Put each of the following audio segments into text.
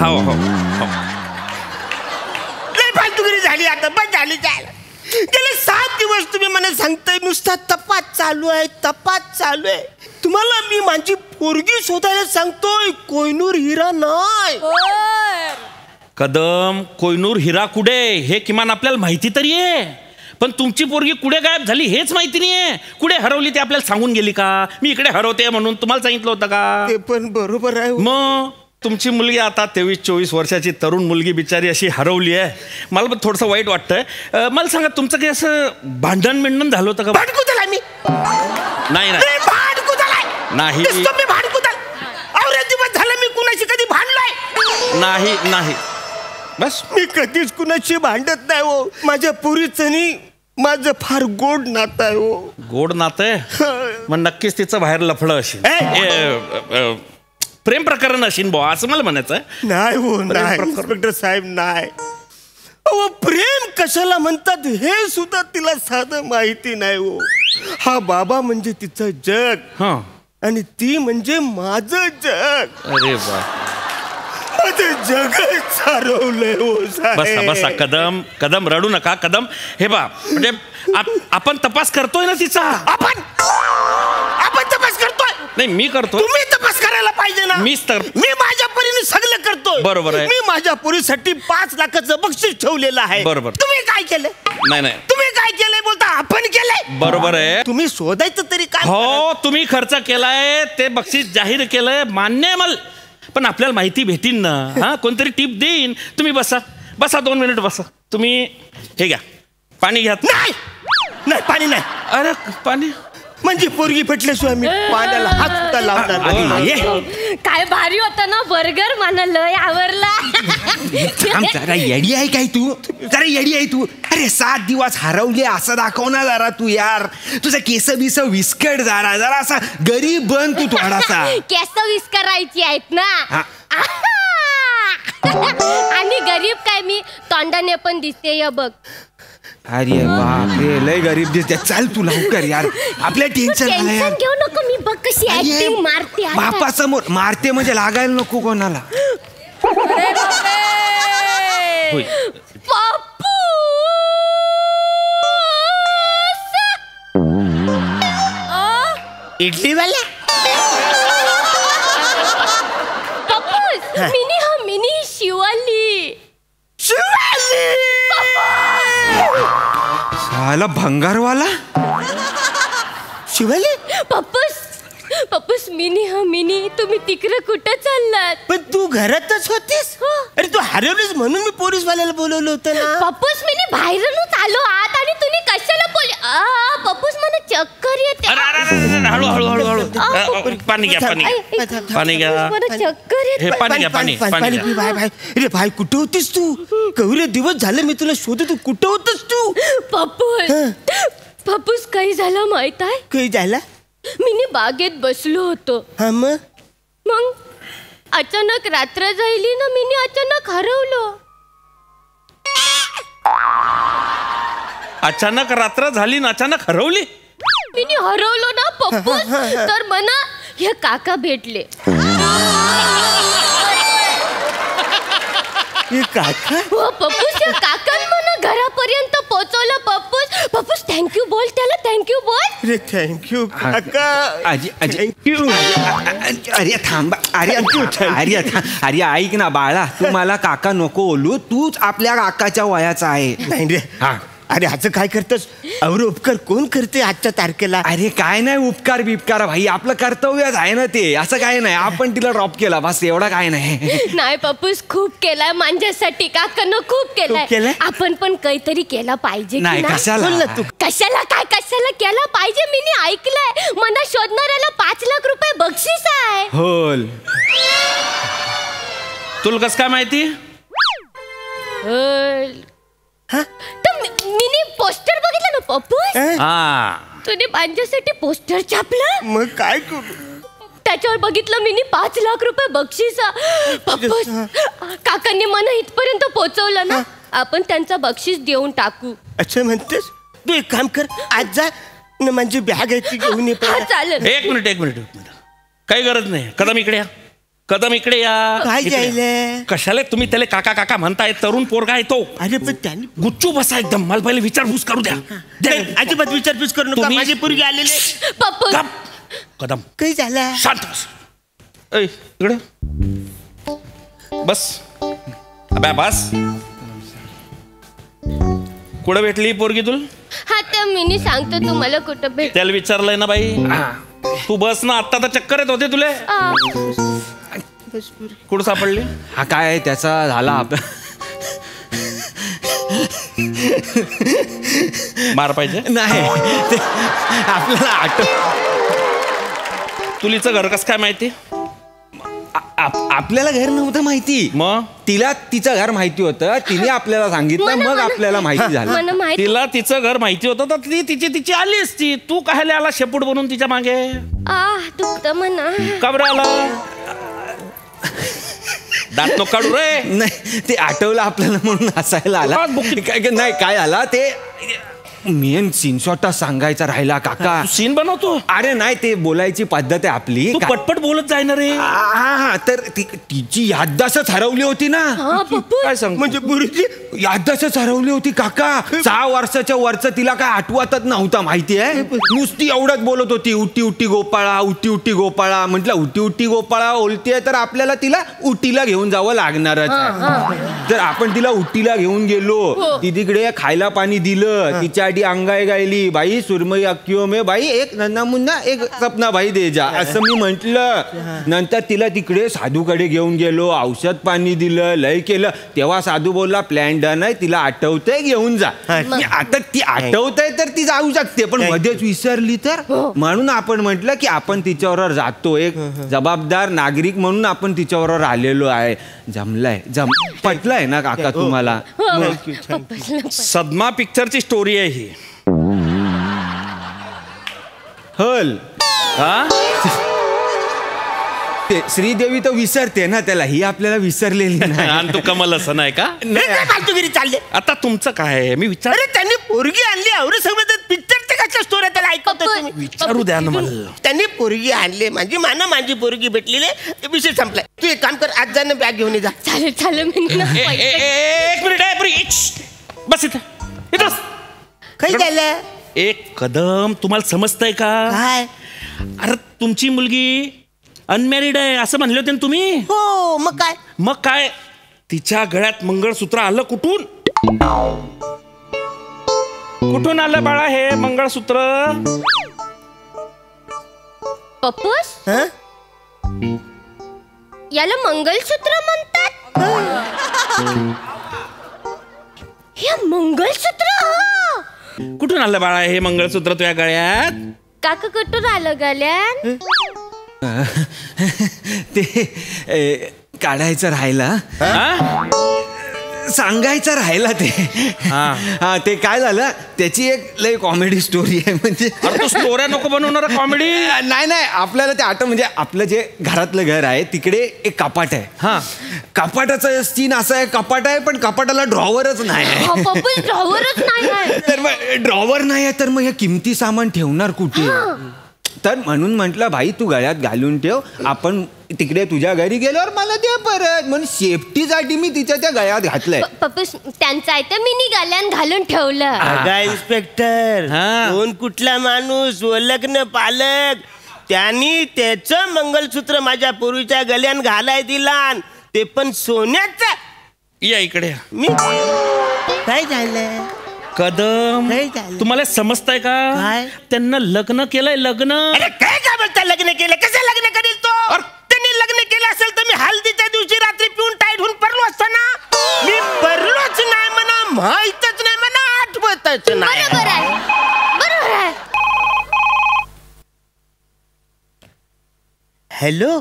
हो हो लय फालतूगिरी झाली आता, पण झाली जायला. गेले 7 दिवस तुम्ही मला सांगताय नुसता तपास चालू आहे, तपास चालू आहे. तुम्हाला मी माझी पोरगी शोधायला सांगतोय, कोहिनूर हिरा नाही. कदम, कोहिनूर हिरा कुठे हे किमान आपल्याला माहिती तरी आहे, पण तुमची पोरगी कुठे गायब झाली हेच माहिती नाहीये. कुठे हरवली ते आपल्याला सांगून गेली का? मी इकडे हरवते म्हणून तुम्हाला सांगितलं होतं का? ते पण बरोबर आहे. मग तुमची मुलगी आता 23-24 वर्षाची तरुण मुलगी बिचारी अशी हरवली आहे. मला पण थोडंसं वाईट वाटतंय. मला सांगा, तुमचं काही असं भांडण झालं होतं का? भांडकुदल मी नाही नाही भांडकुदल नाही मी भांडकुदल. अरे दिवस झालं मी कुणाशी कधी भांडलोय नाही नाही. बस मी कधीच कुणाशी भांडत नाही हो. माझ्या पुरीचं नाही, माझं फार गोड नातं आहे हो. गोड नातं आहे? मग नक्कीच तिचं बाहेर लफडं असेल, प्रेम प्रकरण असेल बुवा, असं मला म्हणायचं. नाही हो, नाही इन्स्पेक्टर साहेब, नाही. अहो प्रेम कशाला म्हणतात हे सुद्धा तिला साधं माहिती नाही हो. हा बाबा म्हणजे तिचं जग आणि ती म्हणजे माझं जग. अरे वा, माझं जग चालवलंय हो. बसा बसा कदम, कदम रडू नका कदम. हे बा, म्हणजे आपण तपास करतोय ना तिचा. आपण तपास करतोय. नाही मी करतो. तुम्ही तपास करायला पाहिजे ना. मीच तर. मी माझ्या परीने सगळं करतोय. बरोबर आहे. मी माझ्या पोरीसाठी 5 लाखाचं बक्षीस ठेवलेलं आहे. बरोबर. तुम्ही काय केलं? नाही नाही, तुम्ही काय केलंय बोलता? आपण केलंय. बरोबर आहे. तुम्ही शोधायचं तरी काय? हो, तुम्ही खर्च केलाय, ते बक्षीस जाहीर केलंय, मान्य आहे मला. पण आपल्याला माहिती भेटीन ना. हा, कोणतरी टिप देईन. तुम्ही बसा बसा, 2 मिनिट बसा. तुम्ही हे घ्या, पाणी घ्या. नाही नाही, पाणी नाही. अरे पाणी म्हणजे पोरगी पेटल्याशिवाय मी पाण्याला हात सुद्धा लावणार नाही. काय भारी होता ना बर्गर, मला लय आवडला. जरा येडी आहे काय तू? जरा येडी आहे तू. अरे 7 दिवस हरवले असं दाखव ना जरा तू यार. तुझं केस बिस विस्कट जरा जरा असा गरीब बन तू थोडासा. केस विस्करायची आहेत ना. आणि गरीब काय, मी तोंडाने पण दिसते या बघ. अरे बापरे, लय गरीब दिसते. चल तू लवकर यार, आपल्या टेन्शन आलं यार. घेऊ नको, मी बघ कशी ऍक्टिंग मारते. बापा समोर मारते म्हणजे लागायला नको कोणाला. इडली वाला पप्पूस, मिनी शिवाली. साला भंगारवाला शिवाली. पप्पूस मिनी तुम्ही तिकडे कुठं चाललात? पण तू घरातच होतीस. अरे तू हरवलीस म्हणून मी पोलीसवाल्याला बोलवलं होतं ना. पप्पूस मिनी बाहेरूनच आलो आत, आणि तुम्ही कशाला बोलले? पप्पूस मला चक्कर येते. हळू हळू हळू हळू. पाणी घ्या, पाणी घ्या, पाणी घ्या. मला चक्कर येते. पाणी घ्या, पाणी पाणी पी. भाई अरे भाई, कुठं होतीस तू? केवढे दिवस झाले मी तुला शोधत. तू कुठं होतस तू? पप्पूस काही झालं माहित आहे? काही झाला? मी बागेत बसलो होतो. हा, मग अचानक रात्र झाली ना, मी अचानक हरवलो. अचानक रात्र झाली ना अचानक हरवली? मी हरवलो ना पप्पूस. तर मला हे काका भेटले. काका? हो पप्पूस, या काकान मला घरापर्यंत पोहोचवलं. पप्पूस थँक्यू बोल त्याला, थँक्यू बोल. अरे थँक्यू काका. थँक्यू. अरे थांबा. अरे ऐक ना बाळा, तू मला काका नको बोलू. तूच आपल्या काकाच्या वयाचा आहे. नाही रे. अरे असं काय करतोस? अवर उपकार कोण करते आजच्या तारखेला? अरे काय नाही उपकार बिपकार भाई, आपलं कर्तव्यच आहे ना ते. असं काय नाही, आपण तिला ड्रॉप केला बस, एवढा काय नाही. नाही पप्पूस, खूप केलाय माझ्यासाठी. काकानं खूप केलाय. आपण पण काहीतरी केलं पाहिजे. नाही कशाला तू कशाला केलं पाहिजे? मी ऐकलंय मला शोधणाऱ्याला 5 लाख रुपये बक्षीस आहे. होल. तुला कसं काय माहिती? मी पोस्टर बघितलं ना पप्पूस. तुने माझ्यासाठी पोस्टर छापलं. मग काय करू? त्याच्यावर बघितलं मी 5 लाख रुपये बक्षीस. पप्पूस, काकांनी मला इथपर्यंत पोहोचवलं ना, आपण त्यांचा बक्षीस देऊन टाकू. अच्छा म्हणतेस? तू एक काम कर, आज जा न माझी बॅग आहे ती घेऊन ये. चालेल. एक मिनिट काही गरज नाही. कदम इकडे या. कदम इकडे या. काय इकडे या. जायले? कशाला तुम्ही त्याला काका काका म्हणताय? तरुण पोरगा येतो. अरे पण त्यांनी गुच्चू बसा एकदम. मला पहिले विचारपूस करू द्या. नाही, अजिबात विचारपूस करू नका. तुम्ही- माझी पोरगी आलेले. पप्पू गप. कदम काही झालं? शांत बस. ऐ इकडे बस. अबे बस. कुठं भेटली पोरगी तुला? हा तर मी सांगतो तुम्हाला कुठं भेट. त्याला विचारलंय ना बाई. तू बस ना. आत्ता तर चक्कर येत होते तुले. कुठं सापडली? हा काय आहे त्याचा झाला मार पाहिजे. नाही ते आपल्याला तुलीचं घर कसं काय माहिती? आपल्याला घर नव्हतं माहिती. मग तिला तिचं घर माहिती होतं. तिने आपल्याला सांगितलं. मग आपल्याला माहिती झालं. मला माहिती. तिला तिचं घर माहिती होतं तर ती तिची आली असती. तू काय आला शेपूट बनून तिच्या मागे? दुखत म्हणा. का बरं आला? दात नको काढू रे. नाही ते आठवलं आपल्याला म्हणून हसायला आला. नाही काय आला ते मेन सीनशॉट सांगायचा राहिला काका. सीन बनवतो. अरे नाही ते बोलायची पद्धत आहे आपली. तू पटपट बोलत जाय ना रे. हा तर तिची याददास्तच हरवली होती ना. काय सांग म्हणजे गुरुजी याददास्तच हरवली होती काका. 6 वर्षाच्या वरचं तिला काय आठवतच नव्हता माहिती आहे. नुसती एवढंच बोलत होती उटी उटी गोपाळा उटी उटी गोपाळा. म्हटलं उटी उटी गोपाळा बोलतेय तर आपल्याला तिला उटीला घेऊन जावं लागणारच. तर आपण तिला उटीला घेऊन गेलो. ती तिकडे खायला पाणी दिलं. तिच्या अंगाई गायली बाई सुरमई अक्कियो मे बाई एक नन्ना मुन्ना एक सपना भाई दे जा असं मी म्हंटल. नंतर तिला तिकडे साधूकडे घेऊन गेलो. औषध पाणी दिलं. लय केलं. तेव्हा साधू बोलला प्लॅन डन आहे. तिला आठवतंय घेऊन जा. आता ती आठवतंय तर ती जाऊ शकते पण मध्येच विसरली तर म्हणून आपण म्हटलं की आपण तिच्याबरोबर जातो. एक जबाबदार नागरिक म्हणून आपण तिच्याबरोबर आलेलो आहे. जमलंय पटलंय ना काका तुम्हाला? सदमा पिक्चरची स्टोरी आहे ही. हल ते श्रीदेवी तर विसरते ना त्याला. ही आपल्याला विसरलेली नाही. आणि तू कमल असं नाही का? फालतूगिरी चालले. आता तुमचं काय आहे? मी विचार. अरे त्यांनी पोरगी आणली. एवढं सगळं पिक्चरच्या कशा स्टोऱ्या त्याला ऐकवतो तुम्ही? विचारू द्या ना मला. त्यांनी पोरगी आणली. माझी पोरगी भेटलेली. विषय संपलाय. तू एक काम कर. आज जाणं बॅग घेऊन ये जा. चालेल मी एक मिनिट आहे. बस इथं. काही झालं? एक कदम तुम्हाला समजतंय का? काय? अरे तुमची मुलगी अनमॅरिड आहे असं म्हणले होते ना तुम्ही. हो मग काय तिच्या गळ्यात मंगळसूत्र आलं कुठून? कुठून आलं बाळा हे मंगळसूत्र? पप्पूस याला मंगळसूत्र म्हणतात. हे मंगळसूत्र कुठून आलं बाळा हे मंगळसूत्र तुझ्या गळ्यात? काका कुठून आलं गल्यान? ते काढायचं राहिला. सांगायचं राहिला ते. हा ते काय झालं त्याची एक लय कॉमेडी स्टोरी आहे. म्हणजे तू स्टोऱ्या नको बनवणार कॉमेडी. नाही आपल्याला ते आठवण म्हणजे आपलं जे घरातलं घर आहे तिकडे एक कपाट आहे. हा कपाटाचा सीन असा आहे. कपाट आहे पण कपाटाला ड्रॉवरच नाही आहे. ड्रॉवरच नाही. तर मग ड्रॉवर नाही आहे तर मग हे किमती सामान ठेवणार कुठे? तर म्हणून म्हटलं भाई तू गळ्यात घालून ठेव. आपण तिकडे तुझ्या घरी गेल्यावर मला दे परत. म्हणून सेफ्टीसाठी मी तिच्या त्या गळ्यात घातलंय. पप्पूस त्यांचं आहे तर मी गल्यान घालून ठेवलं. अगा इन्स्पेक्टर कोण कुठला माणूस लग्न पालक त्यांनी त्याचं मंगळसूत्र माझ्या पूर्वीच्या गल्यान घालाय दिला. ते पण सोन्याचं. या इकडे. मी काय झालं? कदम तुम्हाला समजताय का? त्यांना लग्न केलंय. लग्न. अरे काय बोलता? लग्न केलं? कसं लग्न करेल तो? त्यांनी लग्न केलं असेल तर मी हल्दीच्या दिवशी रात्री पिऊन टाईट होऊन पडलो असतो ना. मी पडलोच नाही म्हणा. माहीतच नाही म्हणा. आठवतच नाही. बरोबर आहे. हॅलो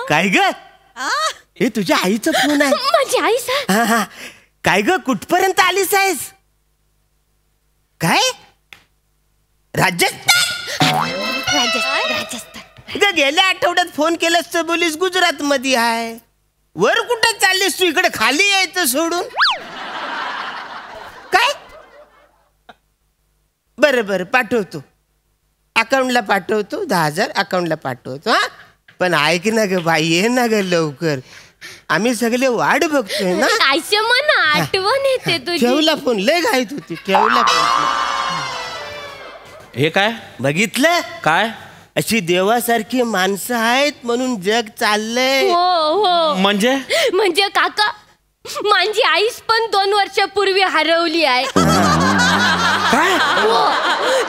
काय ग? हे तुझ्या आईचा फोन आहे. माझी आई सर. काय ग कुठपर्यंत आलीस आहेस? काय? राजस्थान. गेल्या आठवड्यात फोन केलास तर बोलीस गुजरात मध्ये आहे. वर कुठं चाललीस तू? इकडे खाली यायचं सोडून. काय? बरं पाठवतो. अकाउंटला पाठवतो. 10,000 अकाउंटला पाठवतो. हा पण ऐक ना ग बाई, ये ना ग लवकर, आम्ही सगळे वाट बघतोय ना. आयशा मला आठवण येते तुझी. ठेवला फोन, लय घाईत होती, ठेवला फोन. हे काय बघितलं काय अशी देवासारखी माणसं आहेत म्हणून जग चाललंय. हो हो. म्हणजे काका, माझी आईस पण 2 वर्षापूर्वी हरवली आहे. काय हो,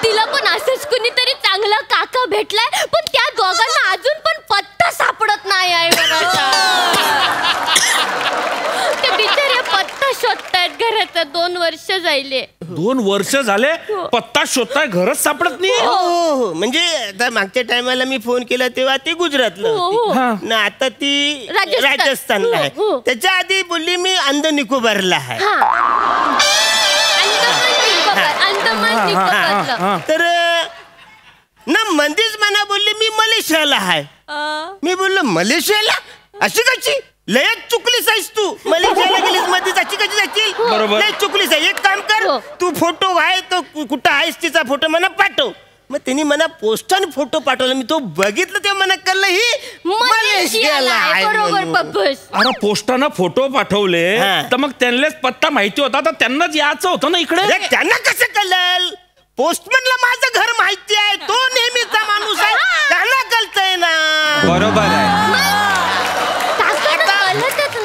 तिला पण असंच कुणीतरी चांगला काका भेटलाय, पण त्या दोघांना अजून पण पत्ता सापडत नाही आहे. ते बिचारे पत्ता शोधतायत घराचा. 2 वर्ष जायले. 2 वर्ष झाले पत्ता शोधताय, घरच सापडत नाही. हो, म्हणजे आता मागच्या टायमाला मी फोन केला तेव्हा ती गुजरातला होती हा. ना, आता ती राजस्थान. राजस्थानला आहे. हो. त्याच्या आधी बोलली मी अंद निकोबारला आहे. अंदमान निकोबारला. तर ना मंदीच मना बोलली मी मलेशियाला आहे. मी बोललो मलेशियाला अशी कशी, लयच चुकलीस आहेस तू. मलेशियाला गेलीस मध्येच अशी कशी जाशील. बरोबर. लय चुकलीस आहे. एक काम कर, हो. तू फोटो आहे तो कुठं आहेस तिचा फोटो मला पाठव. मग त्यांनी मला पोस्टाने फोटो पाठवला. मी तो बघितलं तेव्हा मला कळलं ही मलेशियाला आहे बरोबर म्हणून. पप्पस. अरे पोस्टानं फोटो पाठवले हा. तर मग त्यांनाच पत्ता माहिती होता, तर त्यांनाच यायचं होतं ना इकडे. अरे त्यांना कसं कळलं? पोस्टमनला माझं घर माहिती आहे, तो नेहमीचा माणूस आहे, त्याला कळतंय ना. बरोबर आहे,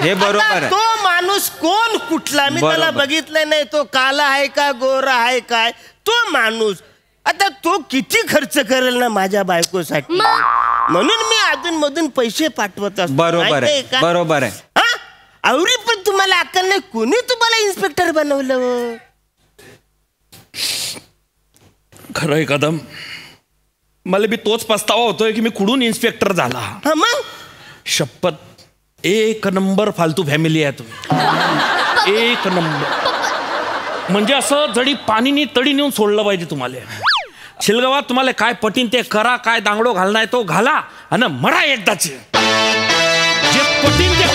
हे बरोबर आता आहे. तो माणूस कोण कुठला मी बरोबर. त्याला बघितलं नाही, तो काला आहे का गोरा आहे काय तो माणूस. आता तो किती खर्च करेल ना माझ्या बायकोसाठी, म्हणून मी अधून मधून पैसे पाठवत असतो. बरोबर माहितीये आहे, का? बरोबर आहे. हा? आवरी पण तुम्हाला अक्कल नाही, कोणी तुम्हाला इन्स्पेक्टर बनवलं? खरंय कदम, मला बी तोच पस्तावा होतोय की मी कुठून इन्स्पेक्टर झाला. हा मग शपथ, 1 नंबर फालतू फॅमिली आहे तुम्ही. 1 नंबर. म्हणजे असं जडी पाणीनी तडी नेऊन सोडलं पाहिजे तुम्हाला. शिलगावात तुम्हाला काय पटीन ते करा, काय दांगडो घालणार तो घाला आणि मरा एकदाचे. जे पटीन ते